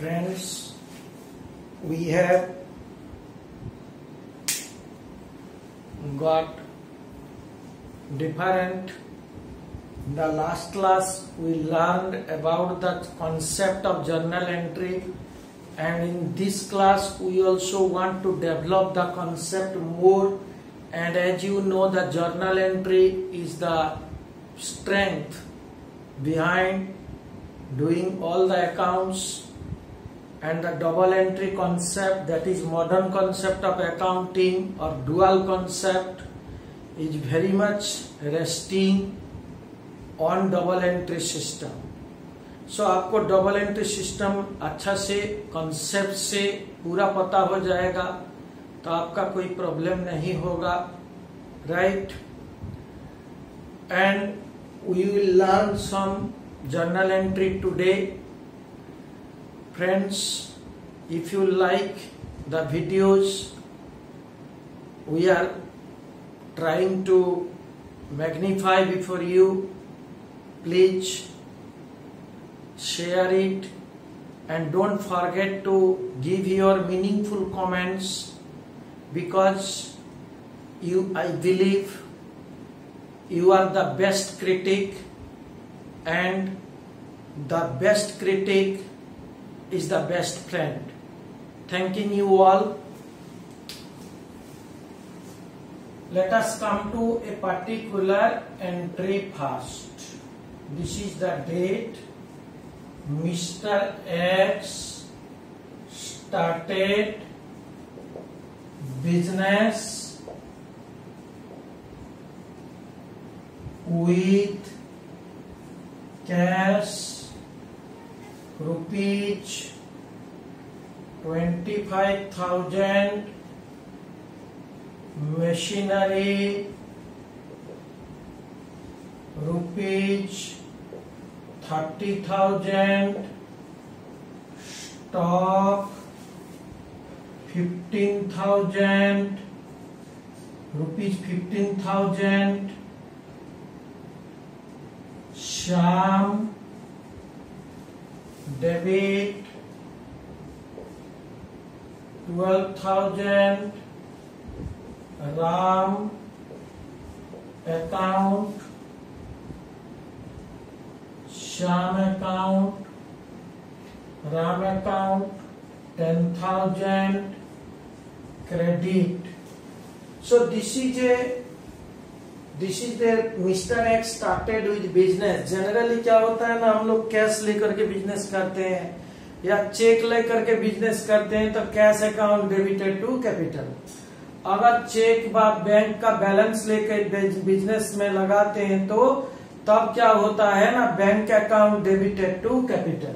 Friends, we have got different. In the last class we learned about the concept of journal entry, and in this class we also want to develop the concept more. And as you know, the journal entry is the strength behind doing all the accounts, and the double entry concept, that is modern concept of accounting or dual concept, is very much resting on double entry system. So आपको double entry system अच्छा से concept से पूरा पता हो जाएगा तो आपका कोई प्रॉब्लम नहीं होगा, right? And we will learn some journal entry today. Friends, if you like the videos, we are trying to magnify before you. Please share it and don't forget to give your meaningful comments, because I believe you are the best critic, and the best critic is the best friend. Thanking you all. Let us come to a particular entry first. This is the date. Mr. X started business with cash rupees 25,000, machinery rupees 30,000, stock 15,000, rupees 15,000, Sham debit 12,000, Ram account, Sham account, Ram account 10,000, credit. So this is the Mr. X started with business. Generally क्या होता है ना, हम लोग cash लेकर के business करते हैं या चेक लेकर के बिजनेस करते हैं, तो cash account debited to capital. अगर चेक बैंक का बैलेंस लेकर बिजनेस में लगाते हैं तो तब क्या होता है ना, bank account debited to capital.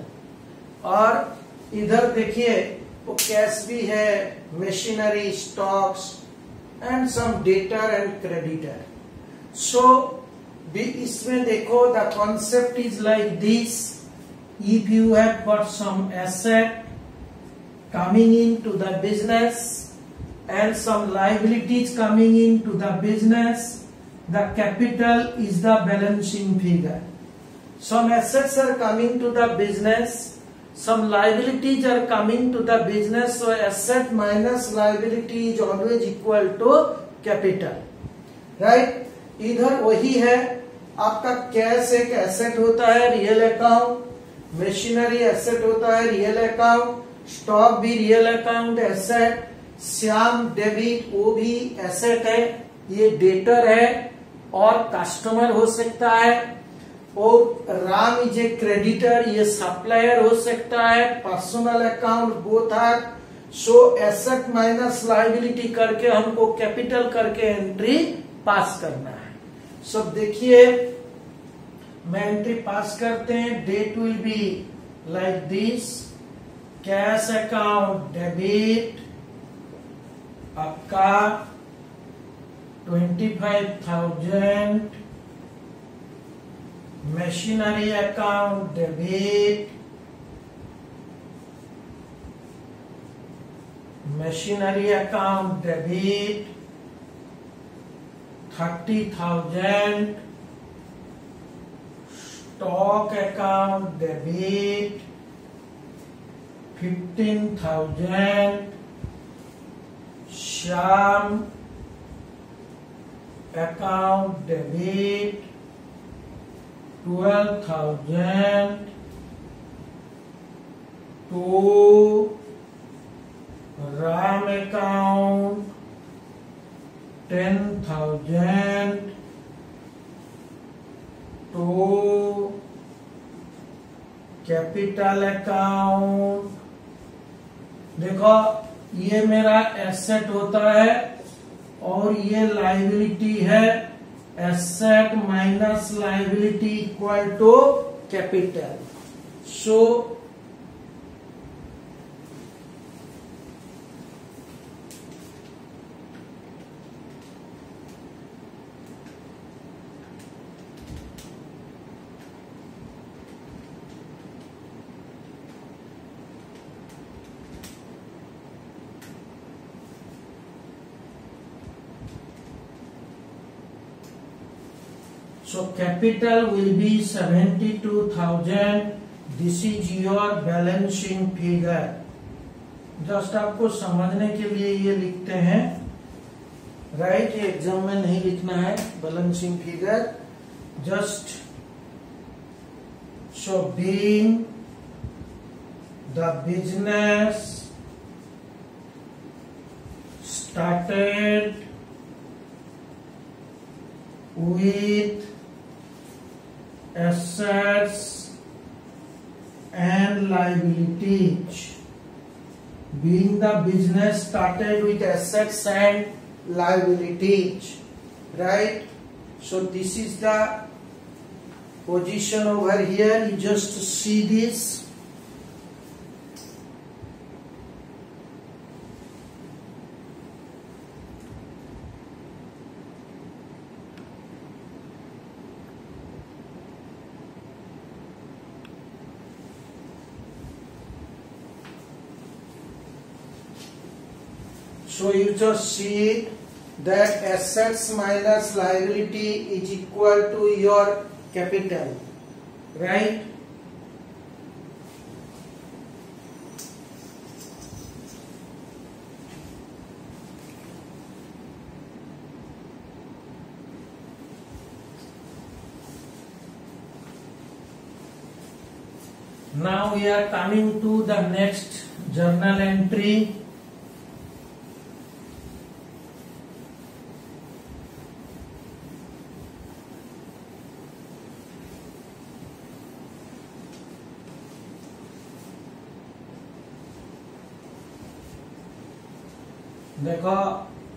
और इधर देखिए वो कैश भी है, machinery, stocks and some debtor and creditor. So इसमें देखो, the concept is like this. If you have got some asset coming into the business and some liabilities coming into the business, the capital is the balancing figure. Some assets are coming to the business, some liabilities are coming to the business, so asset minus liability is always equal to capital, right? इधर वही है, आपका cash एक asset होता है, real account, machinery asset होता है, real account, stock भी real account asset, Shyam debit वो भी एसेट है, ये डेटर है और कस्टमर हो सकता है, और राम इज ए क्रेडिटर, ये सप्लायर हो सकता है, personal account both are. So asset minus liability करके हमको कैपिटल करके एंट्री पास करना है. सो देखिए मैं एंट्री पास करते हैं. Date will be like this. Cash account debit आपका 25,000, machinery account debit, machinery account debit 30,000, stock account debit 15,000, Shyam account debit 12,000 to Ram account 10,000 to capital account. देखो ये मेरा एसेट होता है और ये लाइबिलिटी है। Asset minus liability equal to capital. So capital will be 72,000. This is your balancing figure. Just आपको समझने के लिए ये लिखते हैं, राइट? ये एग्जाम में नहीं लिखना है balancing figure. Just so being the business started with assets and liabilities. Being the business started with assets and liabilities, right? So this is the position over here. You just see this. So you just see that assets minus liability is equal to your capital, right? Now we are coming to the next journal entry. देखो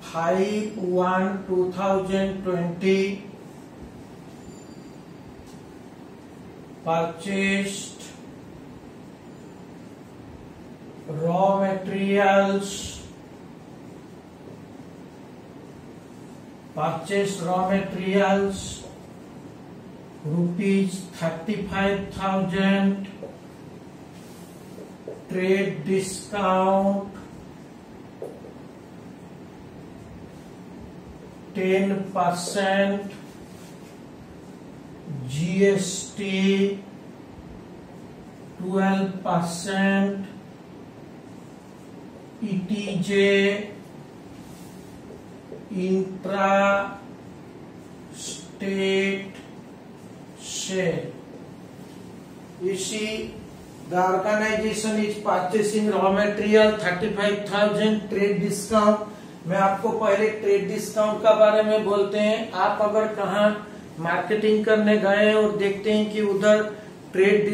5/1/2020 purchased raw materials, rupees 35,000, trade discount 10%, GST 12%, ETJ intra-state sale. You see, the organization is purchasing raw material 35,000, trade discount। मैं आपको पहले trade discount का बारे में बोलते हैं। आप अगर कहाँ मार्केटिंग करने गए और देखते हैं कि उधर ट्रेड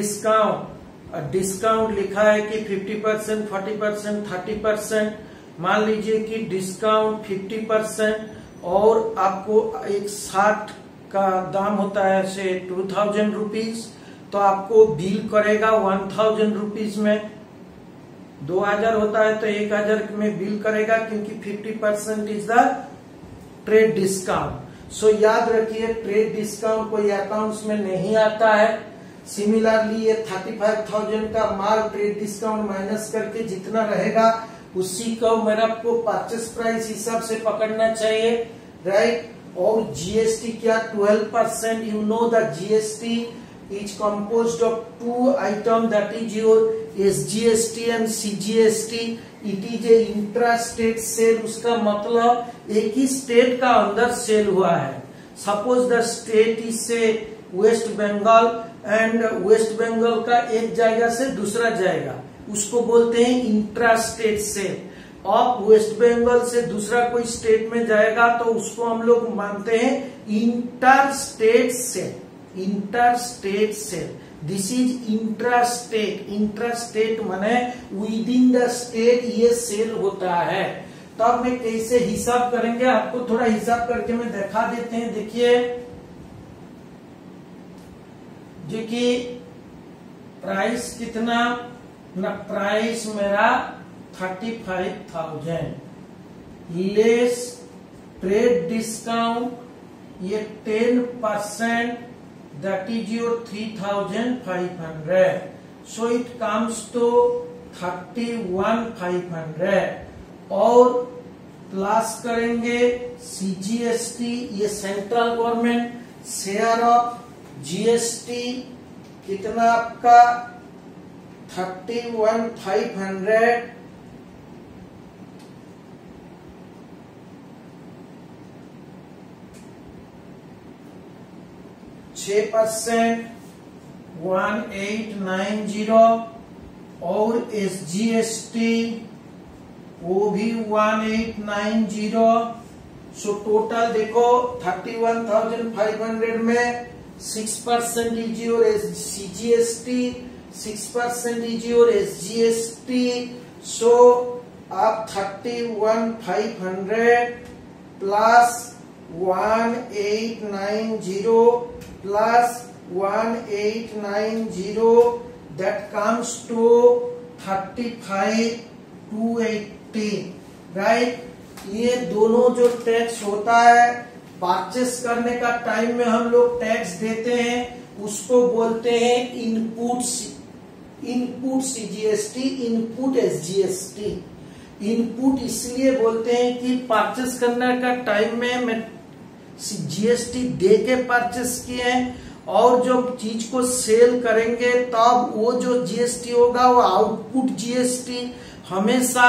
डिस्काउंट लिखा है कि 50%, 40%, 30%, मान लीजिए कि डिस्काउंट 50% और आपको एक 60 का दाम होता है से 2,000 रुपीज, तो आपको बिल करेगा 1,000 रुपीज में। 2,000 होता है तो 1,000 में बिल करेगा, क्योंकि 50% इज द ट्रेड डिस्काउंट। सो याद रखिए, ट्रेड डिस्काउंट कोई अकाउंट्स में नहीं आता है। सिमिलरली ये 35,000 का माल ट्रेड डिस्काउंट माइनस करके जितना रहेगा उसी को मेरा को परचेस प्राइस हिसाब से पकड़ना चाहिए, राइट? और जीएसटी क्या 12%, you know the GST is composed of two items, that is your SGST and CGST. It is a intra-state sale. उसका मतलब एक ही स्टेट का अंदर सेल हुआ है. Suppose the state is say West Bengal and West Bengal का एक जगह से दूसरा जाएगा, उसको बोलते हैं इंट्रा स्टेट सेल. अब वेस्ट बंगाल से दूसरा कोई स्टेट में जाएगा तो उसको हम लोग मानते हैं inter state sale. Inter state sale, this is intra state. Intra state माने विद इन द स्टेट ये सेल होता है. तब में कैसे हिसाब करेंगे, आपको थोड़ा हिसाब करके मैं दिखा देते हैं. देखिए जो कि प्राइस कितना ना, प्राइस मेरा 35,000 लेस ट्रेड डिस्काउंट ये 10%, that is your 3,500. So it comes to 31,500 और प्लस करेंगे CGST, ये central government, share of GST कितना आपका 31,500 6% 1890 और SGST वो भी 1890. सो टोटल देखो 31,500 में 6% is your CGST, 6% is your SGST. सो आप 31,500 plus 1890 plus 1890 that comes to 35,280, right. ये दोनों जो टैक्स होता है परचेस करने का टाइम में हम लोग टैक्स देते हैं, उसको बोलते हैं input CGST, input SGST. Input इसलिए बोलते हैं कि परचेस करने का टाइम में मैं GST दे के परचेस किए हैं और जब चीज को सेल करेंगे तब वो जो GST होगा वो आउटपुट GST. हमेशा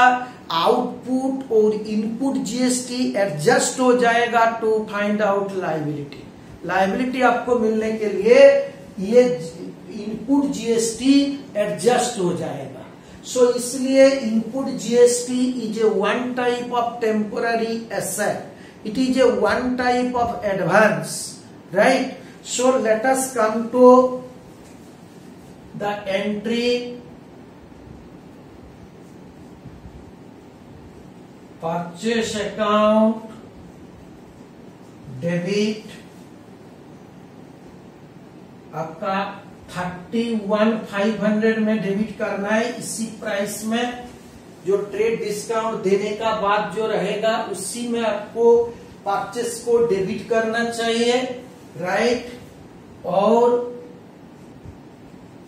आउटपुट और इनपुट GST एडजस्ट हो जाएगा to find out liability. Liability आपको मिलने के लिए ये इनपुट GST एडजस्ट हो जाएगा. सो इसलिए input GST is a one type of temporary asset. It is a one type of advance, right? So let us come to the entry purchase account debit. आपका 31,500 में डेबिट करना है. इसी price में जो ट्रेड डिस्काउंट देने का बाद जो रहेगा उसी में आपको परचेस को डेबिट करना चाहिए, राइट. और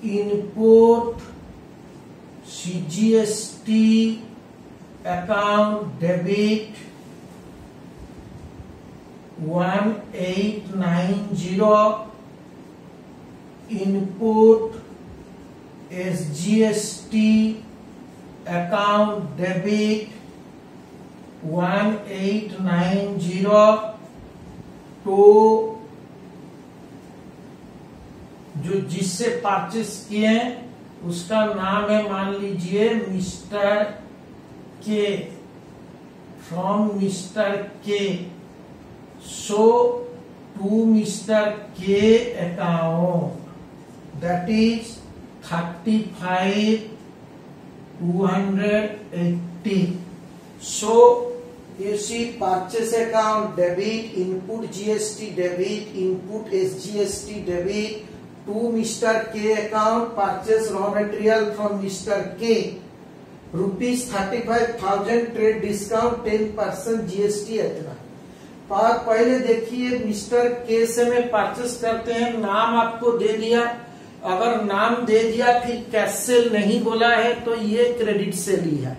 input CGST account debit 1890, input SGST account debit 1890 तो जो जिससे परचेस किए उसका नाम है मान लीजिए मिस्टर के, फ्रॉम मिस्टर के. सो टू मिस्टर के account that is 35,280. So you see purchase account debit, input GST debit, input SGST debit to Mr. K account, purchase raw material from Mr. K, rupees 35,000 trade discount 10% GST इतना. पहले देखिए mister के से में purchase करते हैं, नाम आपको दे दिया. अगर नाम दे दिया फिर कैश सेल नहीं बोला है तो ये क्रेडिट सेल ही है.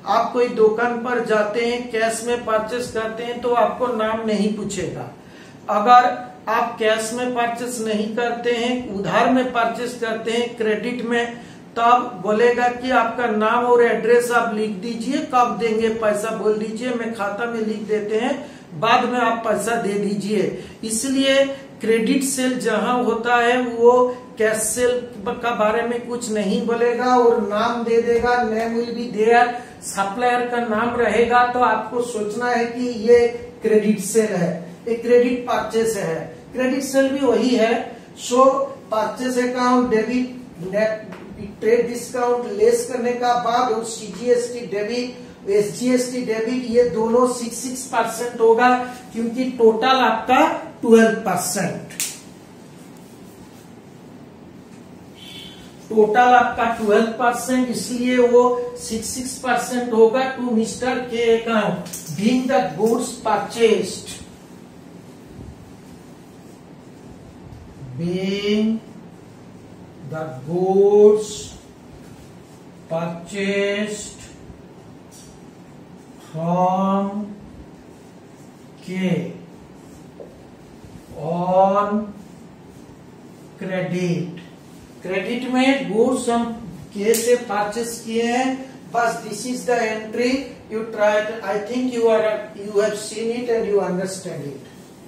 आप कोई दुकान पर जाते हैं कैश में परचेस करते हैं तो आपको नाम नहीं पूछेगा. अगर आप कैश में परचेस नहीं करते हैं, उधार में परचेस करते हैं, क्रेडिट में, तब बोलेगा कि आपका नाम और एड्रेस आप लिख दीजिए, कब देंगे पैसा बोल दीजिए, मैं खाता में लिख देते हैं, बाद में आप पैसा दे दीजिए। इसलिए क्रेडिट सेल जहां होता है वो कैश सेल का बारे में कुछ नहीं बोलेगा और नाम दे देगा, name will be there, supplier का नाम रहेगा। तो आपको सोचना है कि ये क्रेडिट सेल है, ये क्रेडिट परचेस है। क्रेडिट सेल भी वही है। So purchase account debit, trade discount less करने का बाद और सीजीएसटी डेबिट, एसजीएसटी डेबिट, ये दोनों 6% होगा, क्योंकि टोटल आपका 12%, टोटल आपका 12%, इसलिए वो 6% होगा टू मिस्टर के account being the goods purchased, being the goods purchased from K on credit। Credit में गुड्स हम K से परचेस किए हैं, बस this is the entry. You try, I think you have seen it and you understand it.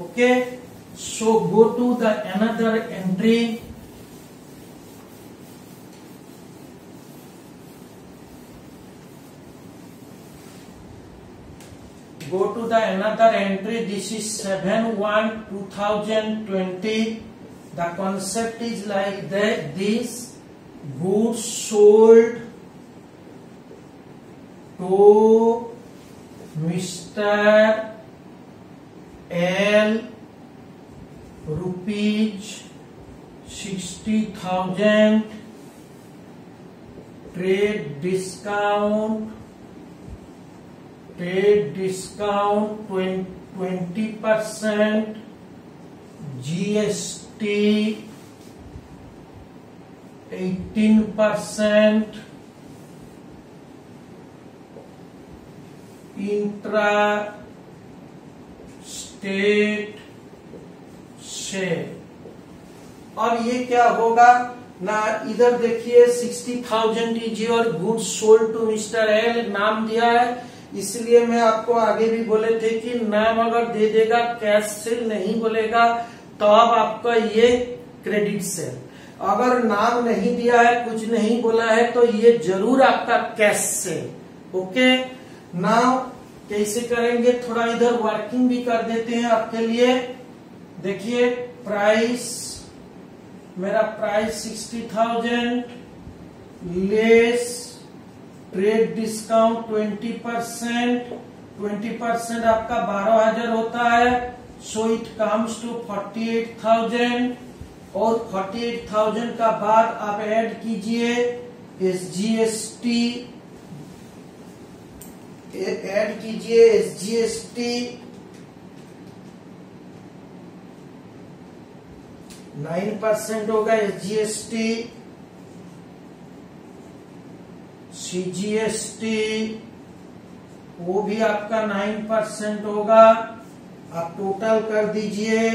Okay, so go to the another entry, go to the another entry. This is 7/1/2020. The concept is like that: these goods sold to Mr. L rupees 60,000, trade discount 20%, GST 18%, intra state से। अब ये क्या होगा ना, इधर देखिए 60,000 is your goods sold to mister L, नाम दिया है, इसलिए मैं आपको आगे भी बोले थे कि नाम अगर दे देगा, कैश सेल नहीं बोलेगा, तो अब आपका ये क्रेडिट सेल। अगर नाम नहीं दिया है, कुछ नहीं बोला है, तो ये जरूर आपका कैश सेल। ओके, नाउ कैसे करेंगे, थोड़ा इधर वर्किंग भी कर देते हैं आपके लिए। देखिए प्राइस, मेरा प्राइस 60,000 लेस ट्रेड डिस्काउंट 20% आपका 12,000 होता है, सो इट कम्स टू 48,000, और 48,000 का बाद आप ऐड कीजिए एसजीएसटी, ऐड कीजिए एसजीएसटी 9% होगा, एसजीएसटी, सीजीएसटी वो भी आपका 9% होगा। आप टोटल कर दीजिए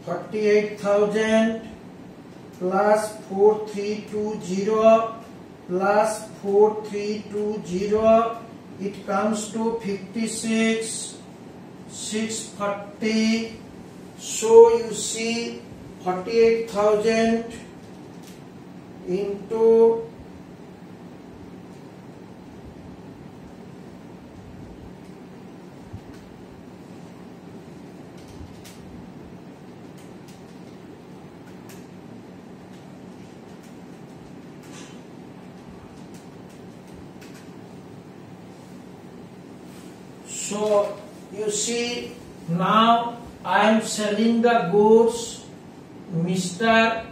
48,000 plus 4320 plus 4320, it comes to 56,640। So you see 48,000 into 'So you see now I am selling the goods, Mr.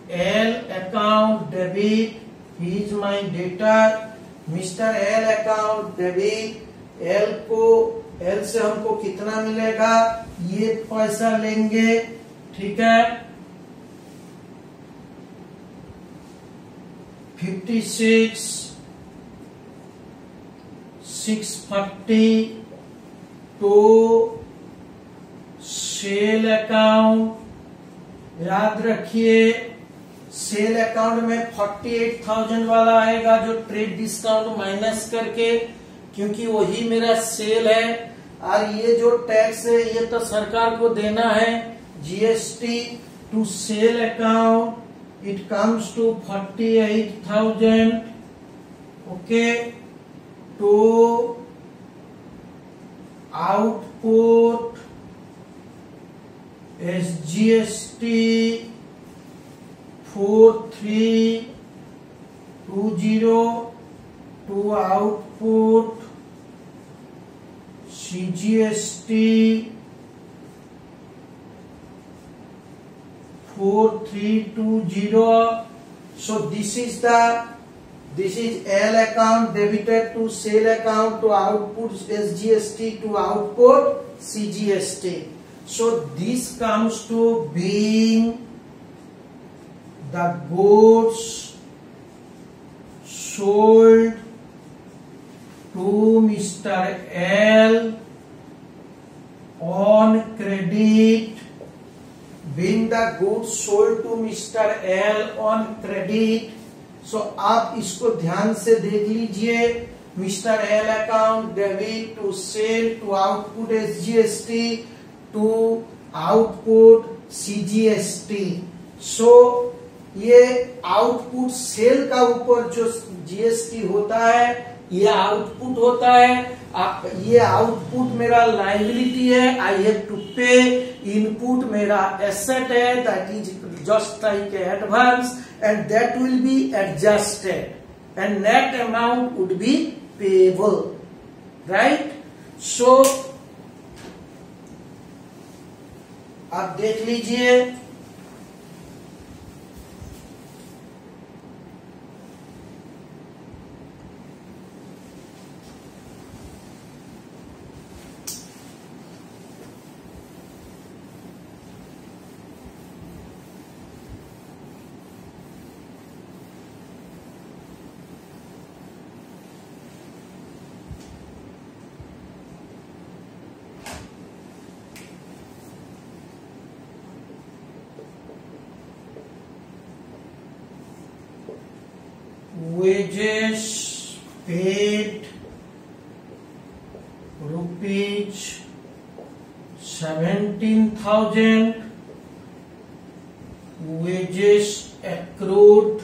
L account debit, he is my debtor, Mr. L account debit, L को L से हमको कितना मिलेगा, ये पैसा लेंगे, ठीक है, 56,640 to सेल अकाउंट, याद रखिए सेल अकाउंट में 48,000 वाला आएगा जो ट्रेड डिस्काउंट माइनस करके, क्योंकि वही मेरा सेल है। और ये जो टैक्स है ये तो सरकार को देना है, GST to sale account it comes to 48,000। Okay, to output SGST 4320 to output CGST 4320. So this is L account debited to sale account to output SGST to output CGST. So this comes to being the goods sold to Mr. L on credit, being the goods sold to Mr. L on credit. So आप इसको ध्यान से देख लीजिए, mister L account debit to sale to output SGST to output CGST. सो ये output cell का ऊपर जो GST होता है ये आउटपुट होता है। ये आउटपुट मेरा लाइबिलिटी है, आई हैव टू पे। इनपुट मेरा एसेट है, that is just like advance and that will be adjusted and net amount would be payable, right? So आप देख लीजिए, wages paid rupees 17,000, wages accrued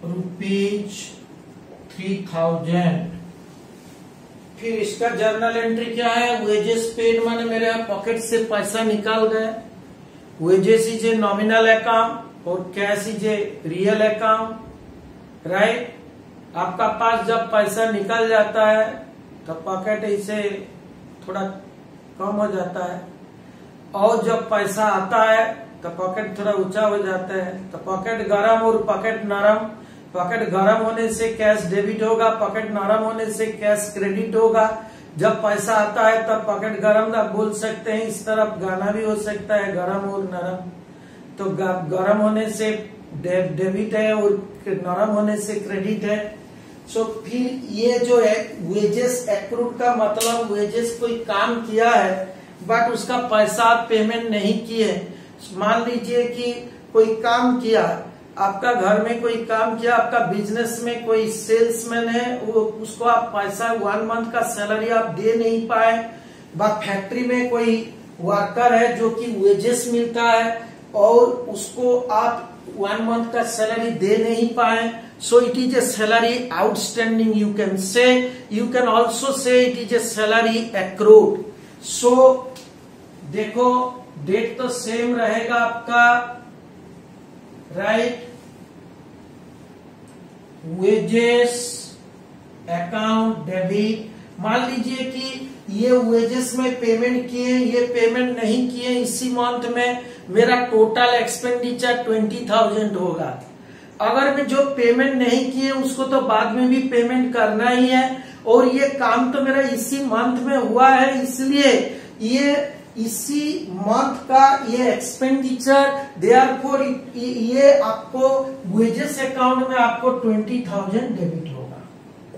rupees 3,000। फिर इसका जर्नल एंट्री क्या है? वेजेस पेड माने मेरे पॉकेट से पैसा निकाल गए। Wages is a nominal account और cash is a real account, right? आपका पास जब पैसा निकल जाता है तो पॉकेट इसे थोड़ा कम हो जाता है, और जब पैसा आता है तो पॉकेट थोड़ा ऊंचा हो जाता है। तो पॉकेट गरम और पॉकेट नरम। पॉकेट गरम होने से कैश डेबिट होगा, पॉकेट नरम होने से कैश क्रेडिट होगा। जब पैसा आता है तब पॉकेट गरम आप बोल सकते हैं, इस तरफ गाना भी हो सकता है गरम और नरम। तो गरम होने से डेबिट है और नरम होने से क्रेडिट है। सो फिर ये जो है वेजेस एक्रूड का मतलब वेजेस कोई काम किया है बट उसका पैसा आप पेमेंट नहीं किए। मान लीजिए कि कोई काम किया, आपका घर में कोई काम किया, आपका बिजनेस में कोई सेल्समैन है, वो उसको आप पैसा 1 मंथ का सैलरी आप दे नहीं पाए, फैक्ट्री में कोई वर्कर है जो कि वेजेस मिलता है और उसको आप 1 मंथ का सैलरी दे नहीं पाए। So it is a salary outstanding, you can say, you can also say it is a salary accrued. So देखो डेट तो सेम रहेगा आपका, राइट? Wages account debit. मान लीजिए कि ये वेजेस में पेमेंट किए, ये पेमेंट नहीं किए इसी मंथ में, मेरा टोटल एक्सपेंडिचर 20,000 होगा। अगर मैं जो पेमेंट नहीं किए उसको तो बाद में भी पेमेंट करना ही है, और ये काम तो मेरा इसी मंथ में हुआ है, इसलिए ये इसी मंथ का ये एक्सपेंडिचर, देयरफॉर ये आपको वेजेस अकाउंट में आपको 20,000 डेबिट होगा।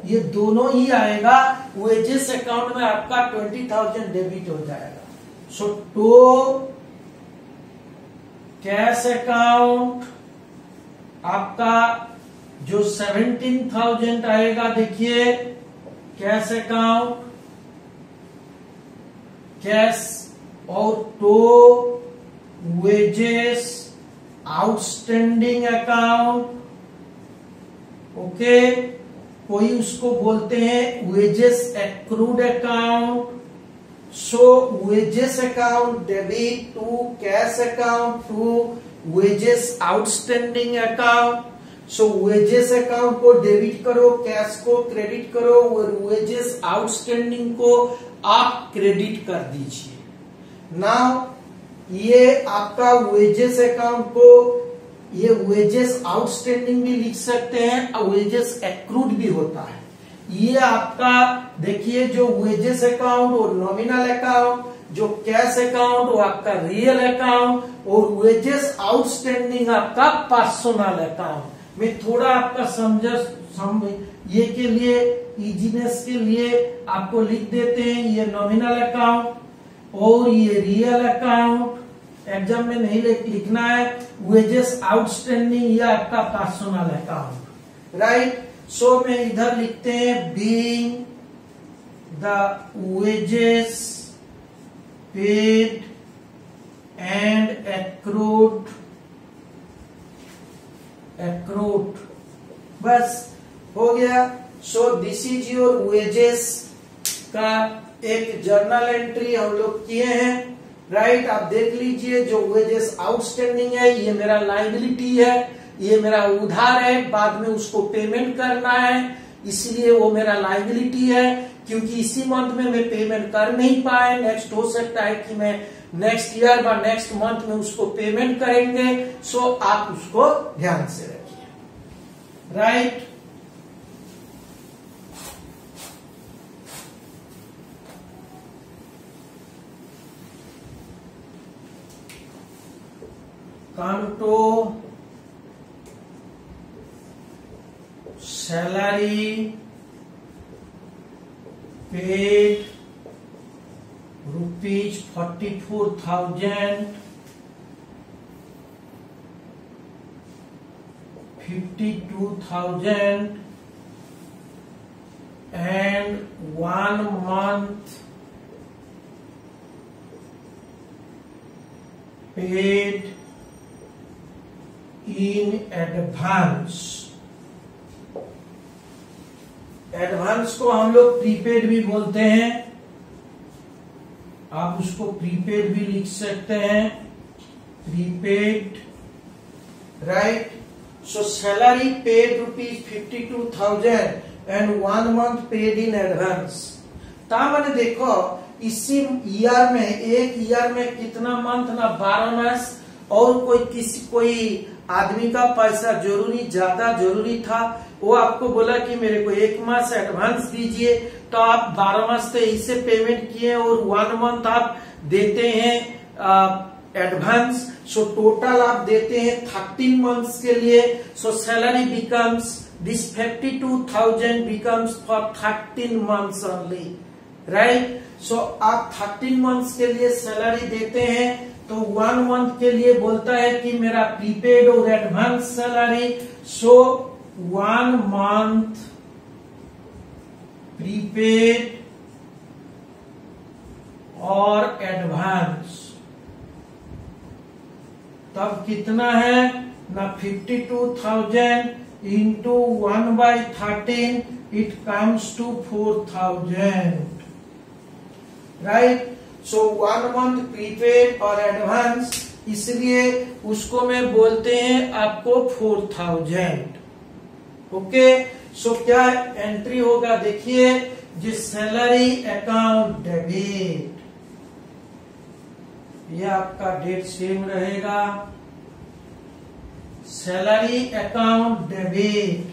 ये दोनों ही आएगा। वेजेस अकाउंट में आपका 20,000 डेबिट हो जाएगा। सो टू कैश अकाउंट आपका जो 17,000 आएगा, देखिए कैश अकाउंट, कैश और to wages outstanding account, okay, कोई उसको बोलते हैं wages accrued account. So wages account debit to cash account to wages outstanding account. So wages account को डेबिट करो, कैश को क्रेडिट करो और वेजेस आउटस्टैंडिंग को आप क्रेडिट कर दीजिए। नाउ ये आपका वेजेस अकाउंट को ये वेजेस आउटस्टैंडिंग भी लिख सकते हैं और वेजेस एक्रूड भी होता है। ये आपका देखिए जो वेजेस अकाउंट और नॉमिनल अकाउंट, जो कैश अकाउंट वो आपका रियल अकाउंट और वेजेस आउटस्टैंडिंग आपका पर्सनल अकाउंट। मैं थोड़ा आपका ये के लिए इजीनेस के लिए आपको लिख देते हैं, ये नॉमिनल अकाउंट और ये रियल अकाउंट। एग्जाम में नहीं लिखना है, वेजेस आउटस्टैंडिंग ये आपका पर्सनल अकाउंट, राइट। सो में इधर लिखते हैं being the wages paid and accrued, बस हो गया। सो दिस इज योर वेजेस का एक जर्नल एंट्री हम लोग किए हैं, राइट। आप देख लीजिए जो वेजेस आउटस्टैंडिंग है ये मेरा लायबिलिटी है, ये मेरा उधार है, बाद में उसको पेमेंट करना है, इसलिए वो मेरा लायबिलिटी है। क्योंकि इसी मंथ में मैं पेमेंट कर नहीं पाए, नेक्स्ट हो सकता है कि मैं नेक्स्ट ईयर या नेक्स्ट मंथ में उसको पेमेंट करेंगे। सो आप उसको ध्यान से रखिए, right. come to salary paid rupees 44,000, 52,000 and 1 month paid in advance. Advance को हम लोग प्रीपेड भी बोलते हैं, आप उसको प्रीपेड भी लिख सकते हैं, prepaid, right. So salary paid rupees 52,000 and 1 month paid in advance. मैंने देखो इसी ईयर में, एक ईयर में कितना मंथ ना 12 मास, और कोई आदमी का पैसा ज्यादा जरूरी था, वो आपको बोला कि मेरे को 1 मास एडवांस दीजिए, तो आप 12 मास से इससे पेमेंट किए और 1 मंथ आप देते हैं एडवांस। सो टोटल आप देते हैं 13 मंथ्स के लिए। So salary becomes this 52,000 becomes for 13 months only, right. So आप 13 मंथ्स के लिए सैलरी देते हैं, तो 1 मंथ के लिए बोलता है कि मेरा प्रीपेड और advance salary. So 1 month prepaid और एडवांस, तब कितना है ना 52,000 into 1/13, it comes to 4,000, right. So 1 month prepaid और एडवांस, इसलिए उसको मैं बोलते हैं आपको 4,000, ओके। सो क्या एंट्री होगा, देखिए जिस सैलरी अकाउंट डेबिट, ये आपका डेट सेम रहेगा, सैलरी अकाउंट डेबिट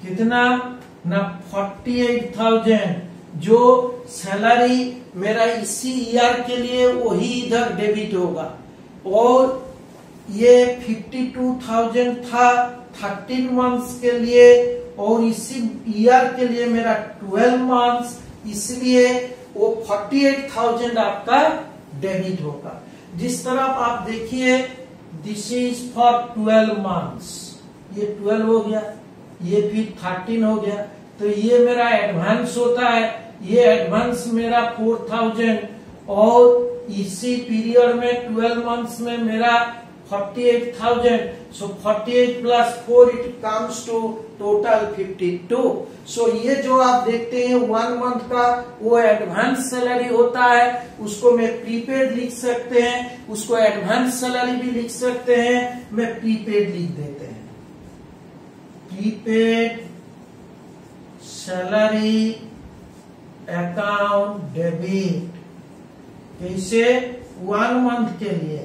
कितना ना 48,000, जो सैलरी मेरा इसी ईयर के लिए वही इधर डेबिट होगा, और ये 52,000 था 13 मंथ्स के लिए, और इसी ईयर के लिए मेरा 12 मंथ्स, इसलिए वो 48,000 आपका डेबिट होगा। जिस तरह आप देखिए, दिस इज फॉर 12 मंथ्स, ये 12 हो गया, ये फिर 13 हो गया, तो ये मेरा एडवांस होता है। ये एडवांस मेरा 4,000 और इसी पीरियड में 12 मंथ्स में मेरा 48,000। So 48 plus 4 it comes to total 52। So ये जो आप देखते हैं 1 मंथ का, वो एडवांस सैलरी होता है, उसको मैं प्रीपेड लिख सकते हैं, उसको एडवांस सैलरी भी लिख सकते हैं, मैं प्रीपेड लिख देते हैं। प्रीपेड सैलरी अकाउंट डेबिट, कैसे? 1 मंथ के लिए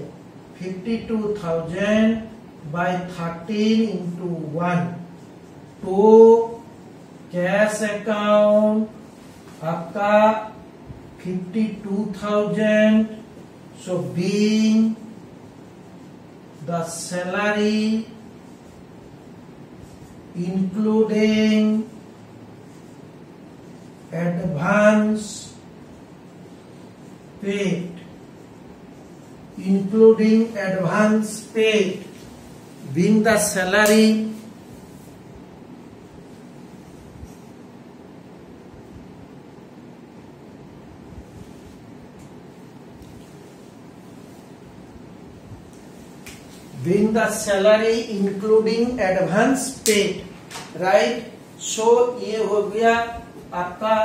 52,000 बाय 13 इंटू 1 तो कैश अकाउंट आपका 52,000। So being the salary including advance paid, including advance paid, being the salary including advance paid, right? So ये हो गया आपका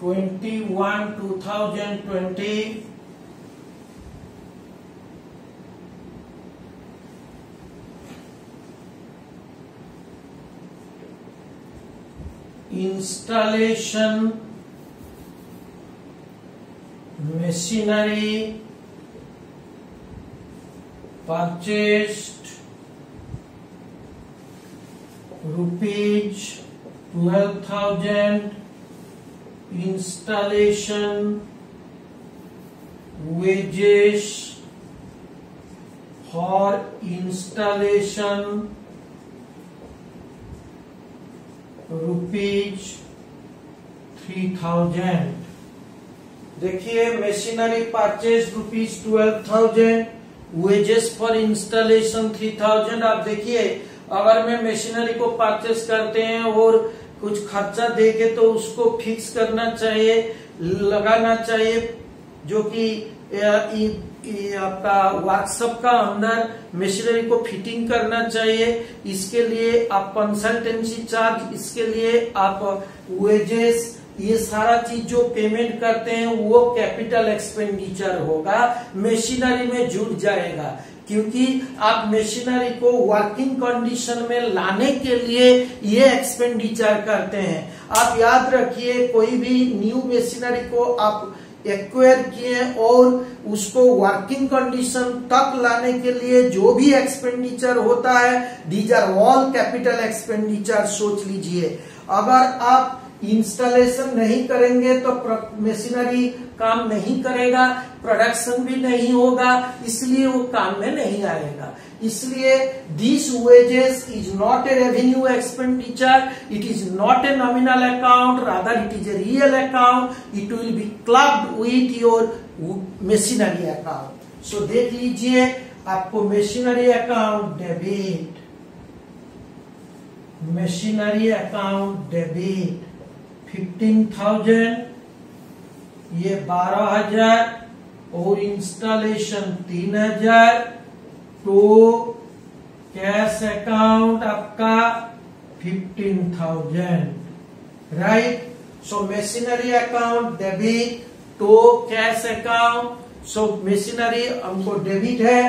(21) 2020 installation machinery purchased rupees 12,000, installation wages for installation rupees 3,000। देखिए, machinery purchase rupees 12,000, wages for installation 3,000। आप देखिए, अगर मैं machinery को परचेज करते हैं और कुछ खर्चा देके तो उसको फिक्स करना चाहिए, लगाना चाहिए, जो कि आपका वर्कशॉप का अंदर मशीनरी को फिटिंग करना चाहिए। इसके लिए आप कंसल्टेंसी चार्ज, इसके लिए आप वेजेस, ये सारा चीज जो पेमेंट करते हैं वो कैपिटल एक्सपेंडिचर होगा, मशीनरी में जुड़ जाएगा। क्योंकि आप मशीनरी को वर्किंग कंडीशन में लाने के लिए ये एक्सपेंडिचर करते हैं। आप याद रखिए, कोई भी न्यू मशीनरी को आप एक्वायर किए और उसको वर्किंग कंडीशन तक लाने के लिए जो भी एक्सपेंडिचर होता है, these are all capital expenditure. सोच लीजिए, अगर आप इंस्टॉलेशन नहीं करेंगे तो मशीनरी काम नहीं करेगा, प्रोडक्शन भी नहीं होगा, इसलिए वो काम में नहीं आएगा। इसलिए this wages is not a revenue expenditure, it is not a nominal account, rather it is a real account, it will be clubbed with your machinery account. So देख लीजिए, आपको machinery account debit, machinery account debit 15,000, ये 12,000 और installation 3,000, तो cash account आपका 15,000, right. So machinery account debit तो cash account. So machinery हमको debit है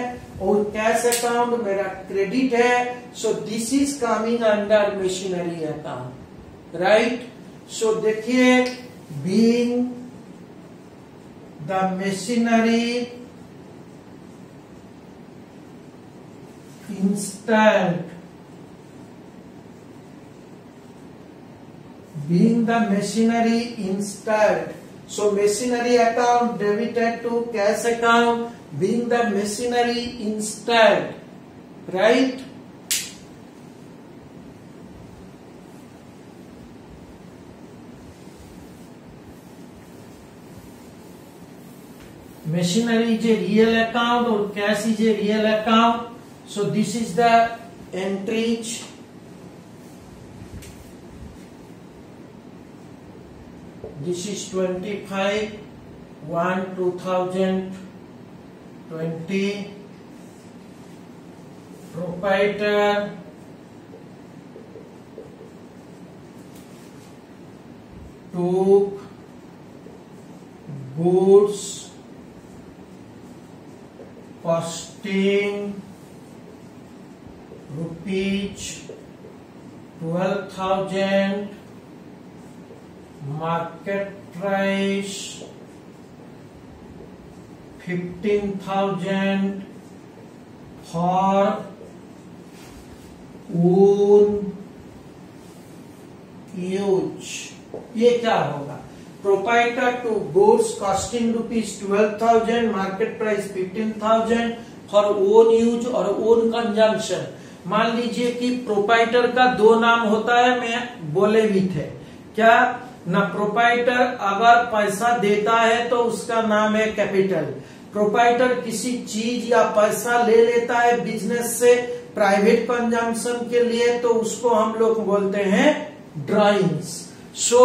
और कैश अकाउंट मेरा क्रेडिट है। So this is coming under machinery account, right. So देखिए, being the machinery installed. Being the machinery installed. So machinery account debited to cash account, being the machinery installed, right? Machinery is a real account or cash is a real account. So this is the entries. This is 25/1/2020. Proprietor took goods costing ₹12,000, market price 15,000 for own use. ये क्या होगा? Proprietor to goods costing ₹12,000, market price 15,000 for own use और own consumption. मान लीजिए कि proprietor का दो नाम होता है, मैं बोले भी थे क्या ना। प्रोपाइटर अगर पैसा देता है तो उसका नाम है कैपिटल। प्रोपाइटर किसी चीज या पैसा ले लेता है बिजनेस से प्राइवेट कंजम्पशन के लिए तो उसको हम लोग बोलते हैं ड्राइंग्स। सो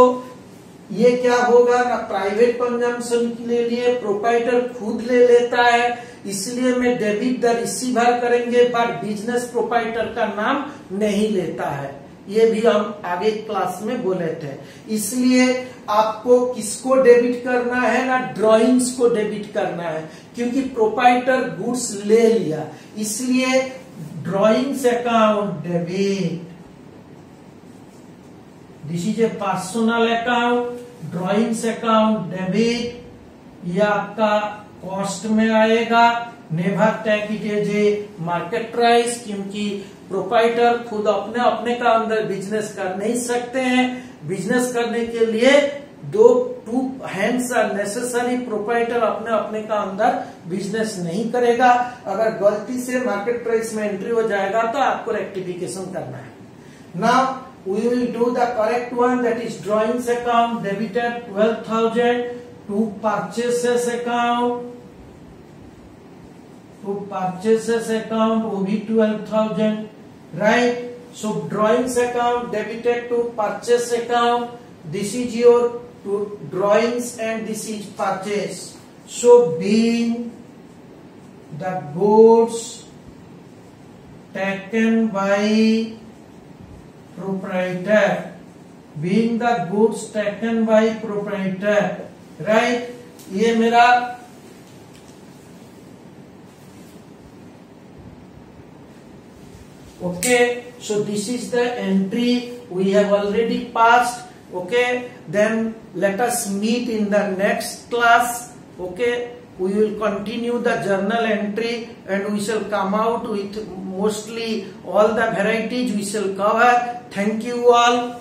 ये क्या होगा ना, प्राइवेट कंजम्पशन के लिए प्रोपाइटर खुद ले लेता है, इसलिए मैं डेबिट द रिसीवर करेंगे, बट बिजनेस प्रोपाइटर का नाम नहीं लेता है। ये भी हम आगे क्लास में बोले थे। इसलिए आपको किसको डेबिट करना है ना, ड्राइंग्स को डेबिट करना है, क्योंकि प्रोपाइटर गुड्स ले लिया, इसलिए drawings account debit. This is a personal account, drawings account debit. ये आपका कॉस्ट में आएगा। Never take it as a market price, क्योंकि प्रोपाइटर खुद अपने अपने का अंदर बिजनेस कर नहीं सकते हैं। बिजनेस करने के लिए two hands are necessary. Proprietor अपने अपने का अंदर बिजनेस नहीं करेगा। अगर गलती से मार्केट प्राइस में एंट्री हो जाएगा तो आपको रेक्टिफिकेशन करना है। Now we will do the correct one, that is drawings account debited 12,000 to purchases account. To purchases account वो भी 12,000, right? So drawings account debited to purchase account. This is your to drawings and this is purchase. So being the goods taken by proprietor, being the goods taken by proprietor, right? ये मेरा okay. So this is the entry we have already passed. Okay, then let us meet in the next class. Okay, we will continue the journal entry and we shall come out with mostly all the varieties we shall cover. Thank you all.